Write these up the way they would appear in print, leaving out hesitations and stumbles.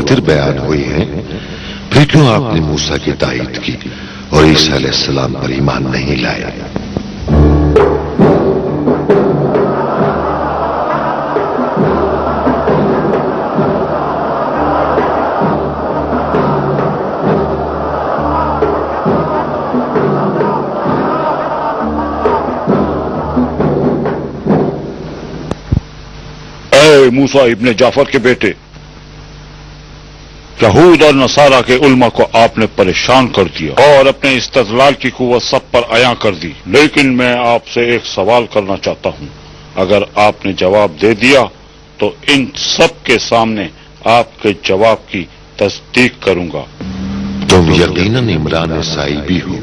متواتر بیان ہوئی ہیں، پھر کیوں آپ نے موسیٰ کی تائید کی اور عیسیٰ علیہ السلام پر ایمان نہیں لائے؟ موسیٰ ابن جعفر کے بیٹے، یہود اور نصارہ کے علماء کو آپ نے پریشان کر دیا اور اپنے استدلال کی قوت سب پر عیاں کر دی، لیکن میں آپ سے ایک سوال کرنا چاہتا ہوں۔ اگر آپ نے جواب دے دیا تو ان سب کے سامنے آپ کے جواب کی تصدیق کروں گا۔ تم یقیناً عمران صائبی ہو،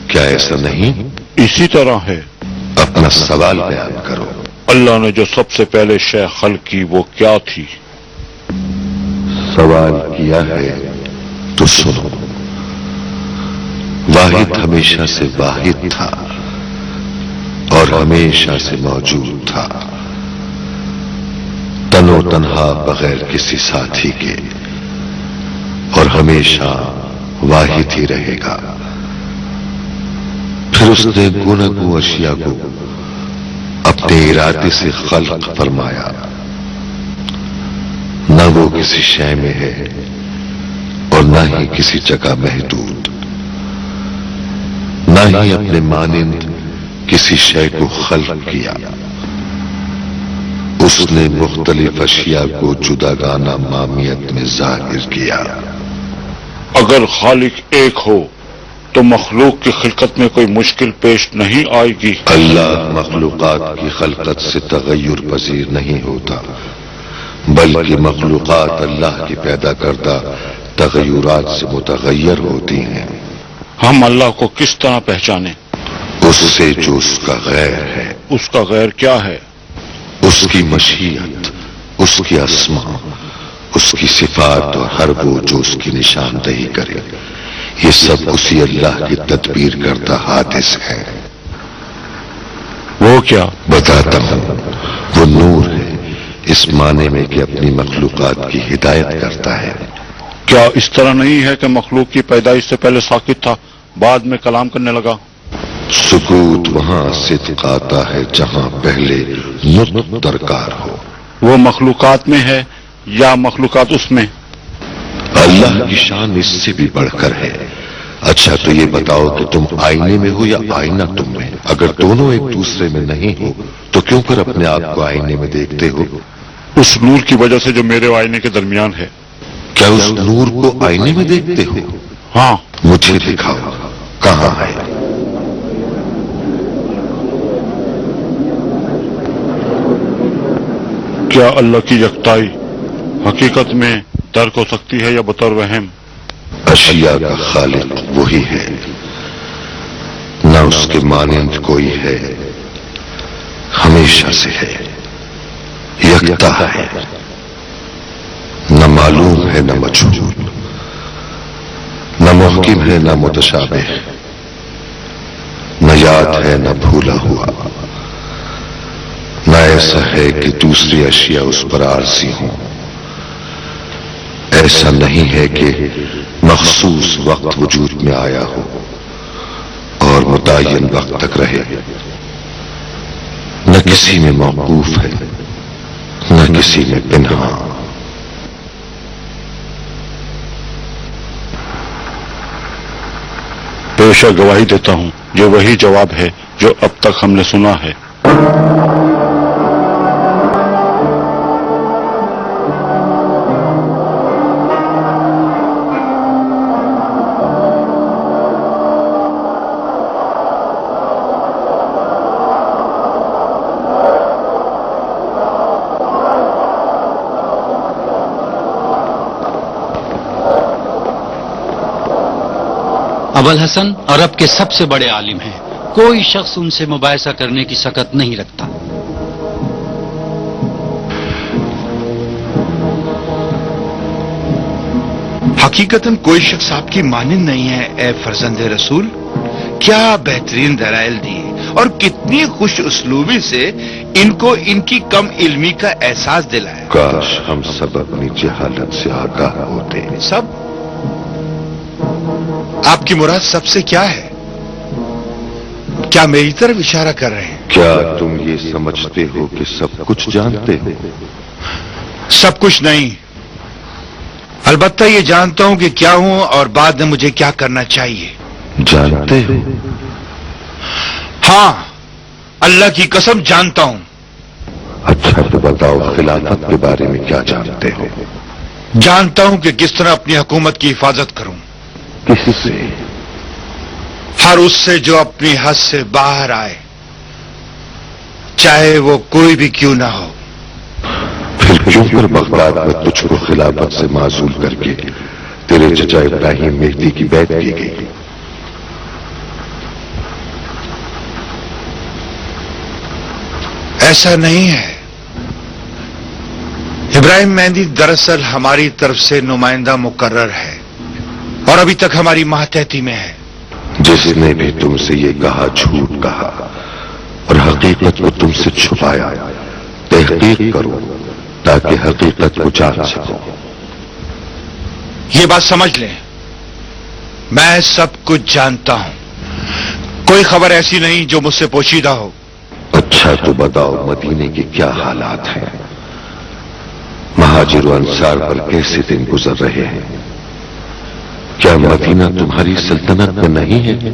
کیا ایسا نہیں؟ اسی طرح ہے۔ اپنا سوال بیان کرو۔ اللہ نے جو سب سے پہلے شے خلق کی وہ کیا تھی؟ سوال کیا ہے تو سنو۔ واحد ہمیشہ سے واحد تھا اور ہمیشہ سے موجود تھا، تن و تنہا بغیر کسی ساتھی کے، اور ہمیشہ واحد ہی رہے گا۔ پھر اس نے گنگو اشیاء کو اپنے ارادے سے خلق فرمایا، نہ وہ کسی شے میں ہے اور نہ ہی کسی جگہ محدود، نہ ہی اپنے مانند کسی شے کو خلق کیا۔ اس نے مختلف اشیاء کو جداگانہ مامیت میں ظاہر کیا۔ اگر خالق ایک ہو تو مخلوق کی خلقت میں کوئی مشکل پیش نہیں آئے گی۔ اللہ مخلوقات کی خلقت سے تغیر پذیر نہیں ہوتا، بلکہ مخلوقات اللہ کی پیدا کردہ تغیرات سے متغیر ہوتی ہیں۔ ہم اللہ کو کس طرح پہچانیں؟ اس سے جو اس کا غیر ہے۔ اس کا غیر کیا ہے؟ اس کی مشیت، اس کی اسماء، اس کی صفات اور ہر وہ جو اس کی نشاندہی کرے، یہ سب اسی اللہ کی تدبیر کردہ حادث ہے۔ وہ کیا؟ بتاتا ہوں، وہ نور ہے، اس معنی میں کہ اپنی مخلوقات کی ہدایت کرتا ہے۔ کیا اس طرح نہیں ہے کہ مخلوق کی پیدائش سے پہلے ساکت تھا، بعد میں کلام کرنے لگا؟ سکوت وہاں صدق آتا ہے جہاں پہلے نطق درکار ہو۔ وہ مخلوقات میں ہے یا مخلوقات اس میں؟ اللہ کی شان اس سے بھی بڑھ کر ہے۔ اچھا تو یہ بتاؤ کہ تم آئینے میں ہو یا آئینہ تم میں؟ اگر دونوں ایک دوسرے میں نہیں ہو تو کیوں کر اپنے آپ کو آئینے میں دیکھتے ہو؟ اس نور کی وجہ سے جو میرے آئینے کے درمیان ہے۔ کیا اس نور کو آئینے میں دیکھتے ہو؟ ہاں۔ مجھے دکھاؤ، کہاں ہے؟ کیا اللہ کی یکتائی حقیقت میں درک ہو سکتی ہے یا بطور وہم؟ اشیاء کا خالق وہی ہے، نہ اس کے مانند کوئی ہے، ہمیشہ سے ہے، یکتا ہے، نہ معلوم ہے نہ مجہول، نہ محکم ہے نہ متشابہ، نہ یاد ہے نہ بھولا ہوا، نہ ایسا ہے کہ دوسری اشیاء اس پر عارضی ہوں۔ ایسا نہیں ہے کہ مخصوص وقت وجود میں آیا ہو اور متعین وقت تک رہے، نہ کسی میں موقوف ہے نہ کسی میں پنہاں۔ پیشہ گواہی دیتا ہوں یہ وہی جواب ہے جو اب تک ہم نے سنا ہے۔ ابوالحسن عرب کے سب سے بڑے عالم ہیں، کوئی شخص ان سے مباحثہ کرنے کی سکت نہیں رکھتا۔ حقیقتاً کوئی شخص آپ کی مانند نہیں ہے اے فرزند رسول۔ کیا بہترین دلائل دیے اور کتنی خوش اسلوبی سے ان کو ان کی کم علمی کا احساس دلایا. کاش ہم سب اپنی جہالت سے آگاہ ہوتے. سب؟ آپ کی مراد سب سے کیا ہے؟ کیا میری طرف اشارہ کر رہے ہیں؟ کیا تم یہ سمجھتے ہو کہ سب کچھ جانتے ہو؟ سب کچھ نہیں، البتہ یہ جانتا ہوں کہ کیا ہوں اور بعد میں مجھے کیا کرنا چاہیے. جانتے ہو؟ ہاں، اللہ کی قسم جانتا ہوں. اچھا تو بتاؤ خلافت کے بارے میں کیا جانتے ہو؟ جانتا ہوں کہ کس طرح اپنی حکومت کی حفاظت کروں. کس سے؟ ہر اس سے جو اپنی حد سے باہر آئے، چاہے وہ کوئی بھی کیوں نہ ہو. پھر کیوں کر بغداد میں تجھ کو خلافت سے معزول کر کے تیرے چچا ابراہیم مہدی کی بیعت کی گئی؟ ایسا نہیں ہے. ابراہیم مہدی دراصل ہماری طرف سے نمائندہ مقرر ہے اور ابھی تک ہماری ماتحتی میں ہے. جس نے بھی تم سے یہ کہا جھوٹ کہا اور حقیقت کو تم سے چھپایا. تحقیق کرو تاکہ حقیقت کو جان سکو. یہ بات سمجھ لیں، میں سب کچھ جانتا ہوں. کوئی خبر ایسی نہیں جو مجھ سے پوشیدہ ہو. اچھا تو بتاؤ مدینے کے کیا حالات ہیں؟ مہاجر و انصار پر کیسے دن گزر رہے ہیں؟ کیا مدینہ تمہاری سلطنت میں نہیں ہے؟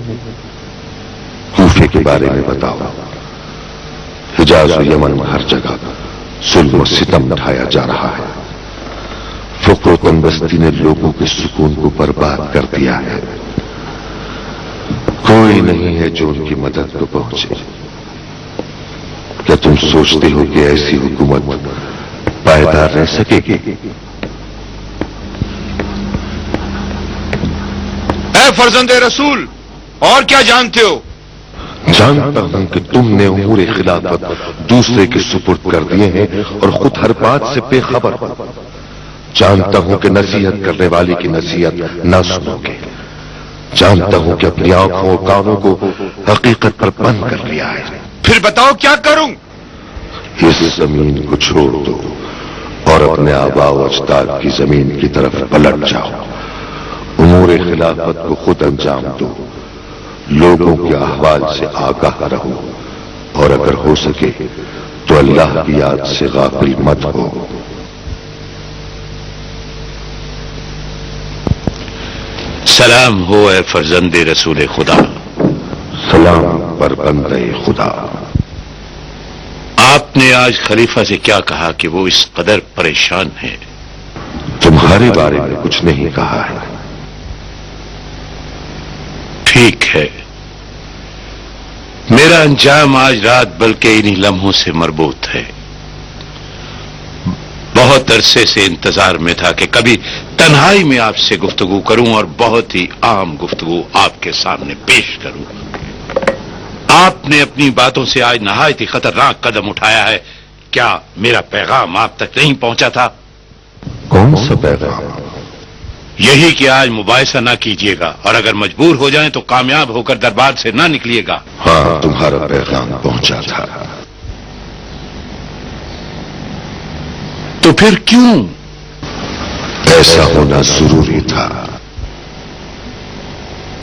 کوفے کے بارے میں بتاؤ. حجاز و یمن ہر جگہ ظلم و ستم اٹھایا جا رہا ہے. فقر و تنبستی نے لوگوں کے سکون کو برباد کر دیا ہے. کوئی نہیں ہے جو ان کی مدد کو پہنچے. کیا تم سوچتے ہو کہ ایسی حکومت پائیدار رہ سکے گی؟ اے فرزند رسول، اور کیا جانتے ہو؟ جانتا ہوں کہ تم نے امور خلافت دوسرے کے سپرد کر دیے ہیں اور خود ہر بات سے بے خبر. جانتا ہوں کہ نصیحت کرنے والے کی نصیحت نہ سنو گے. جانتا ہوں کہ اپنی آنکھوں اور کانوں کو حقیقت پر بند کر لیا ہے. پھر بتاؤ کیا کروں؟ اس زمین کو چھوڑ دو اور اپنے آباء و اجداد کی زمین کی طرف پلٹ جاؤ. امور خلافت کو خود انجام دو. لوگوں کے احوال سے آگاہ رہو اور اگر ہو سکے تو اللہ کی یاد سے غافل مت ہو. سلام ہو اے فرزند رسول خدا. سلام پر بندے خدا. آپ نے آج خلیفہ سے کیا کہا کہ وہ اس قدر پریشان ہے؟ تمہارے بارے میں کچھ نہیں کہا ہے. ٹھیک ہے، میرا انجام آج رات بلکہ انہی لمحوں سے مربوط ہے. بہت عرصے سے انتظار میں تھا کہ کبھی تنہائی میں آپ سے گفتگو کروں اور بہت ہی عام گفتگو آپ کے سامنے پیش کروں. آپ نے اپنی باتوں سے آج نہایت ہی خطرناک قدم اٹھایا ہے. کیا میرا پیغام آپ تک نہیں پہنچا تھا؟ کون سا پیغام؟ یہی کہ آج مباحثہ نہ کیجیے گا اور اگر مجبور ہو جائیں تو کامیاب ہو کر دربار سے نہ نکلیے گا. ہاں، تمہارا پیغام پہنچا تھا. تو پھر کیوں؟ ایسا ہونا ضروری تھا.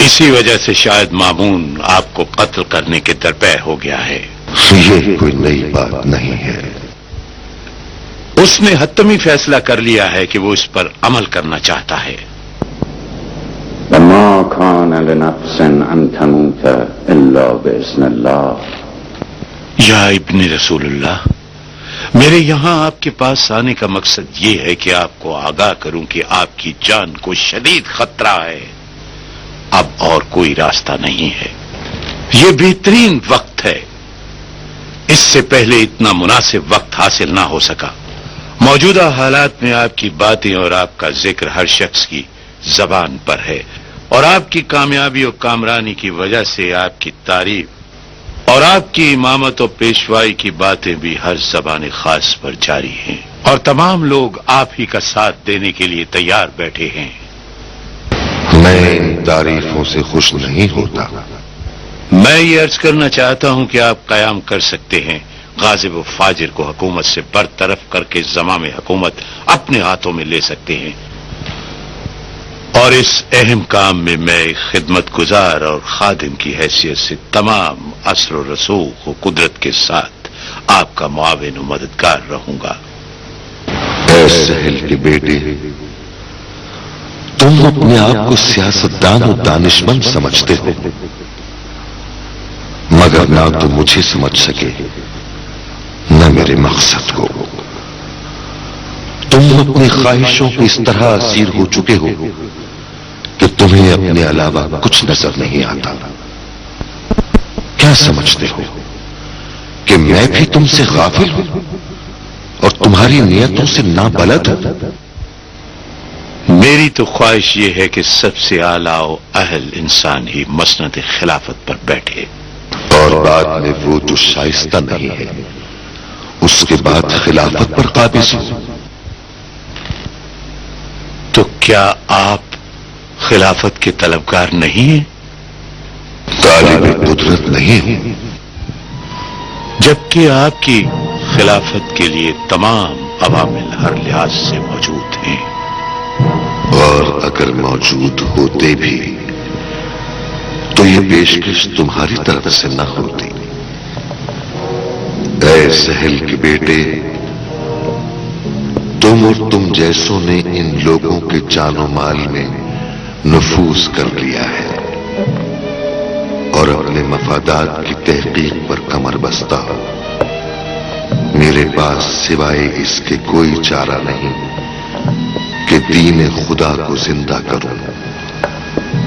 اسی وجہ سے شاید مامون آپ کو قتل کرنے کے درپے ہو گیا ہے. یہ کوئی نئی بات نہیں ہے. اس نے حتمی فیصلہ کر لیا ہے کہ وہ اس پر عمل کرنا چاہتا ہے. وما كان لنفس ان تموت الا باذن الله. یا ابن رسول اللہ، میرے یہاں آپ کے پاس آنے کا مقصد یہ ہے کہ آپ کو آگاہ کروں کہ آپ کی جان کو شدید خطرہ ہے. اب اور کوئی راستہ نہیں ہے. یہ بہترین وقت ہے. اس سے پہلے اتنا مناسب وقت حاصل نہ ہو سکا. موجودہ حالات میں آپ کی باتیں اور آپ کا ذکر ہر شخص کی زبان پر ہے اور آپ کی کامیابی اور کامرانی کی وجہ سے آپ کی تعریف اور آپ کی امامت و پیشوائی کی باتیں بھی ہر زبان خاص پر جاری ہیں اور تمام لوگ آپ ہی کا ساتھ دینے کے لیے تیار بیٹھے ہیں. میں ان تعریفوں سے خوش نہیں ہوتا. میں یہ عرض کرنا چاہتا ہوں کہ آپ قیام کر سکتے ہیں. غاضب و فاجر کو حکومت سے برطرف کر کے زمام حکومت اپنے ہاتھوں میں لے سکتے ہیں، اور اس اہم کام میں میں ایک خدمت گزار اور خادم کی حیثیت سے تمام اثر و رسوخ و قدرت کے ساتھ آپ کا معاون و مددگار رہوں گا۔ اے سہل کے بیٹے، تم اپنے آپ کو سیاستدان و دانشمند سمجھتے ہو، مگر نہ تو مجھے سمجھ سکے نہ میرے مقصد کو۔ تم اپنی خواہشوں کی اس طرح اسیر ہو چکے ہو کہ تمہیں اپنے علاوہ کچھ نظر نہیں آتا۔ کیا سمجھتے ہو کہ میں بھی تم سے غافل ہوں اور تمہاری نیتوں سے نابلد ہوں؟ میری تو خواہش یہ ہے کہ سب سے اعلیٰ و اہل انسان ہی مسند خلافت پر بیٹھے، اور بعد میں وہ جو شائستہ نہیں ہے اس کے بعد خلافت پر قابض ہو۔ تو کیا آپ خلافت کے طلبگار نہیں ہیں؟ طالب قدرت نہیں ہوں، جبکہ آپ کی خلافت کے لیے تمام عوامل ہر لحاظ سے موجود ہیں۔ اور اگر موجود ہوتے بھی تو یہ پیشکش تمہاری طرف سے نہ ہوتی۔ اے سہل کے بیٹے، تم اور تم جیسوں نے ان لوگوں کے جان و مال میں نفوذ کر لیا ہے اور اپنے مفادات کی تحقیق پر کمر بستہ ہو۔ میرے پاس سوائے اس کے کوئی چارہ نہیں کہ دین خدا کو زندہ کروں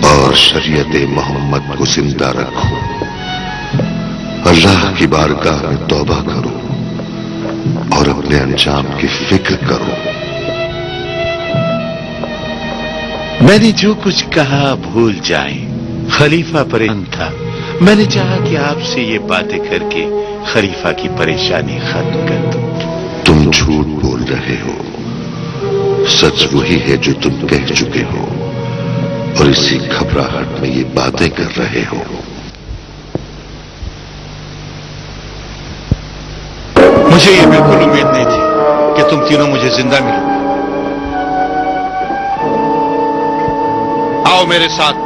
اور شریعت محمد کو زندہ رکھوں، اللہ کی بارگاہ میں توبہ کروں اور اپنے انجام کی فکر کروں۔ میں نے جو کچھ کہا بھول جائیں، خلیفہ پریشان تھا، میں نے چاہا کہ آپ سے یہ باتیں کر کے خلیفہ کی پریشانی ختم کر دوں۔ تم جھوٹ بول رہے ہو، سچ وہی ہے جو تم کہہ چکے ہو اور اسی گھبراہٹ میں یہ باتیں کر رہے ہو۔ مجھے یہ بالکل امید نہیں تھی کہ تم تینوں مجھے زندہ ملو۔ آؤ میرے ساتھ۔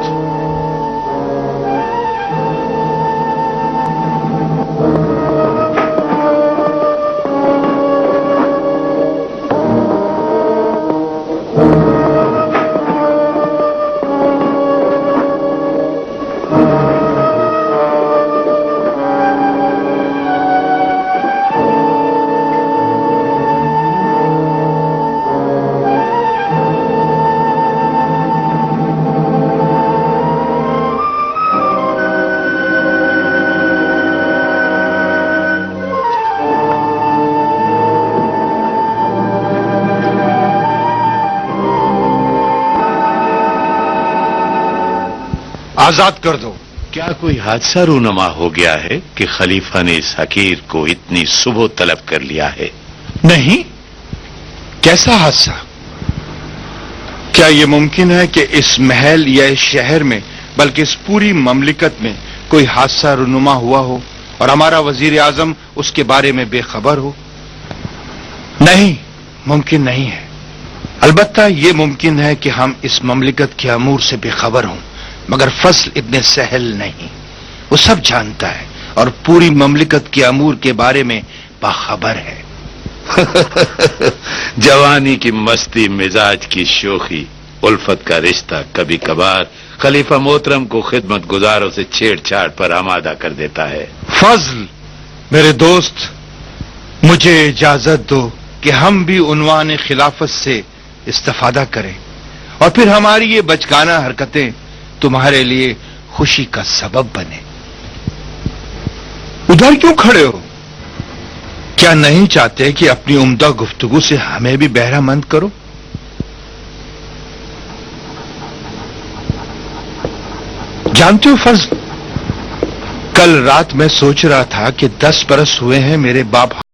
آزاد کر دو۔ کیا کوئی حادثہ رونما ہو گیا ہے کہ خلیفہ نے اس حقیر کو اتنی صبح طلب کر لیا ہے؟ نہیں، کیسا حادثہ؟ کیا یہ ممکن ہے کہ اس محل یا اس شہر میں بلکہ اس پوری مملکت میں کوئی حادثہ رونما ہوا ہو اور ہمارا وزیر اعظم اس کے بارے میں بے خبر ہو؟ نہیں، ممکن نہیں ہے۔ البتہ یہ ممکن ہے کہ ہم اس مملکت کے امور سے بے خبر ہوں، مگر فضل ابن سہل نہیں۔ وہ سب جانتا ہے اور پوری مملکت کے امور کے بارے میں باخبر ہے۔ جوانی کی مستی، مزاج کی شوخی، الفت کا رشتہ کبھی کبھار خلیفہ محترم کو خدمت گزاروں سے چھیڑ چھاڑ پر آمادہ کر دیتا ہے۔ فضل میرے دوست، مجھے اجازت دو کہ ہم بھی عنوان خلافت سے استفادہ کریں اور پھر ہماری یہ بچگانہ حرکتیں تمہارے لیے خوشی کا سبب بنے۔ ادھر کیوں کھڑے ہو؟ کیا نہیں چاہتے کہ اپنی عمدہ گفتگو سے ہمیں بھی بہرہ مند کرو؟ جانتے ہو فضل، کل رات میں سوچ رہا تھا کہ 10 برس ہوئے ہیں میرے باپ